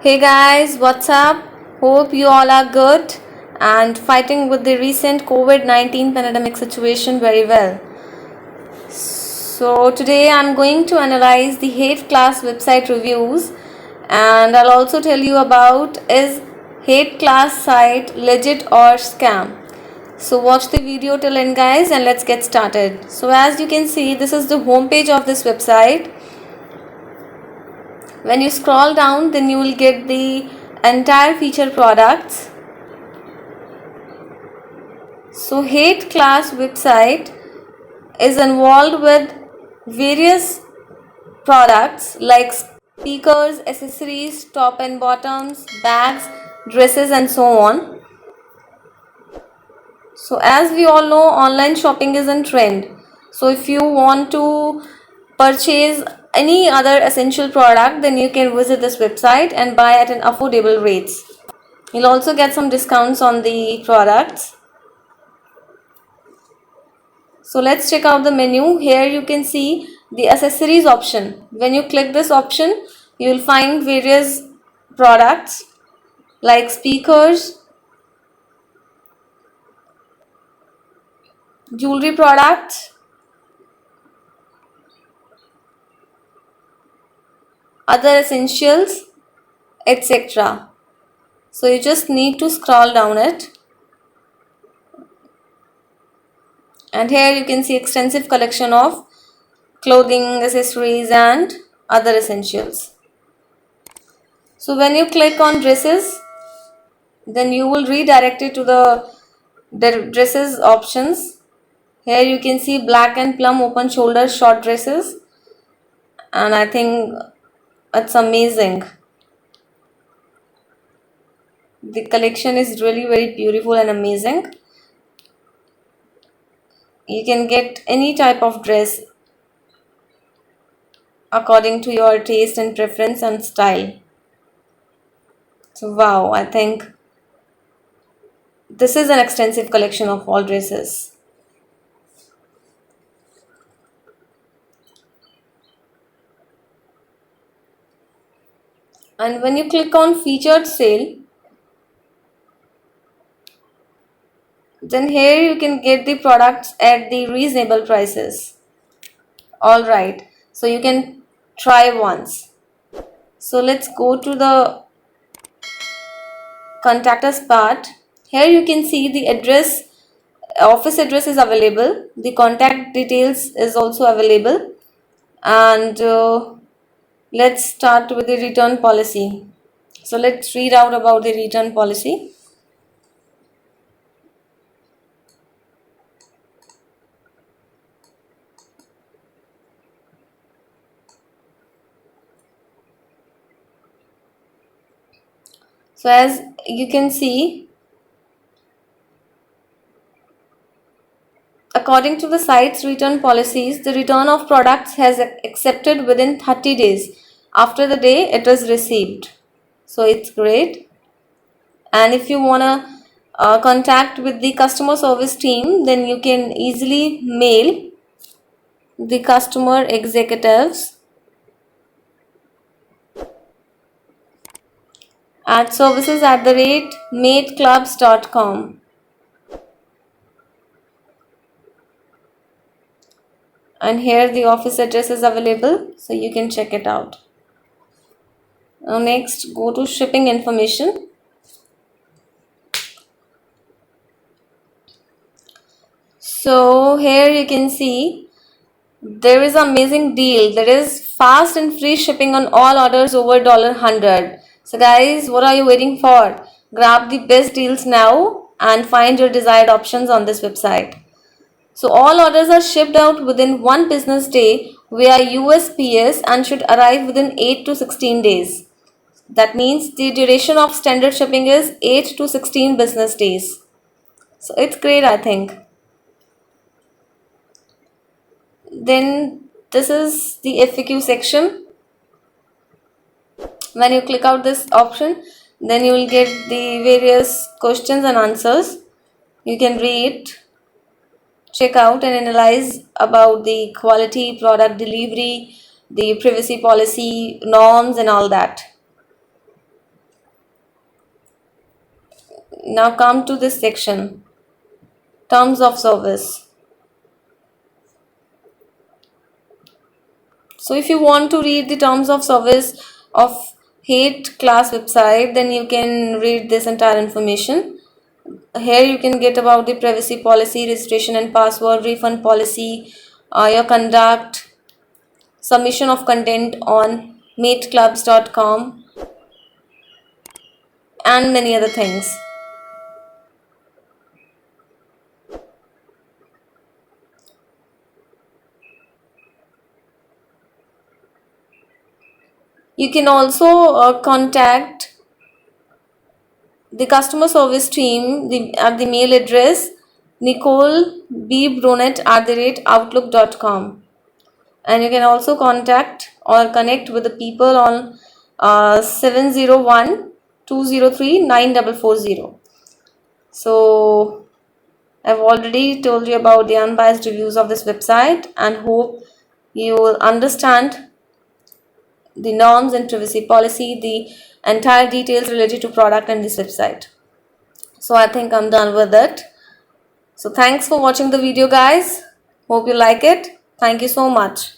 Hey guys, what's up? Hope you all are good and fighting with the recent COVID-19 pandemic situation very well. So, today I'm going to analyze the hate class website reviews and I'll also tell you about is hate class site legit or scam. So, watch the video till end, guys, and let's get started. So, as you can see, this is the homepage of this website. When you scroll down, then you will get the entire feature products. So hate class website is involved with various products like speakers, accessories, top and bottoms, bags, dresses and so on. So as we all know, online shopping is in trend. So if you want to purchase any other essential product, then you can visit this website and buy at an affordable rates. You'll also get some discounts on the products. So let's check out the menu. Here you can see the accessories option. When you click this option, you will find various products like speakers, jewelry products, other essentials, etc. So you just need to scroll down it. And here you can see extensive collection of clothing, accessories and other essentials. So when you click on dresses, then you will redirect it to the dresses options. Here you can see black and plum open shoulder short dresses, and I think it's amazing. The collection is really very beautiful and amazing. You can get any type of dress according to your taste and preference and style. So wow, I think this is an extensive collection of all dresses. And when you click on featured sale, then here you can get the products at the reasonable prices. All right, so you can try once. So let's go to the contact us part. Here you can see the address, office address is available, the contact details is also available, and let's start with the return policy. So let's read out about the return policy. So as you can see, according to the site's return policies, the return of products has accepted within 30 days after the day it is received. So it's great. And if you want to contact with the customer service team, then you can easily mail the customer executives at services@mateclubs.com. And here the office address is available, so you can check it out. Now next, go to shipping information. So here you can see there is an amazing deal. There is fast and free shipping on all orders over $100. So guys, what are you waiting for? Grab the best deals now and find your desired options on this website. So all orders are shipped out within 1 business day via USPS and should arrive within 8 to 16 days. That means the duration of standard shipping is 8 to 16 business days. So it's great, I think. Then this is the FAQ section. When you click out this option, then you will get the various questions and answers. You can read, check out and analyze about the quality, product delivery, the privacy policy, norms and all that. Now come to this section, terms of service. So if you want to read the terms of service of Hate Class website, then you can read this entire information. Here you can get about the privacy policy, registration and password, refund policy, your conduct, submission of content on mateclubs.com, and many other things. You can also contact the customer service team at the mail address nicolebronet@outlook.com, and you can also contact or connect with the people on 701-203-9440. So I've already told you about the unbiased reviews of this website, and hope you will understand the norms and privacy policy, the entire details related to product and this website. So I think I'm done with it. So thanks for watching the video, guys. Hope you like it. Thank you so much.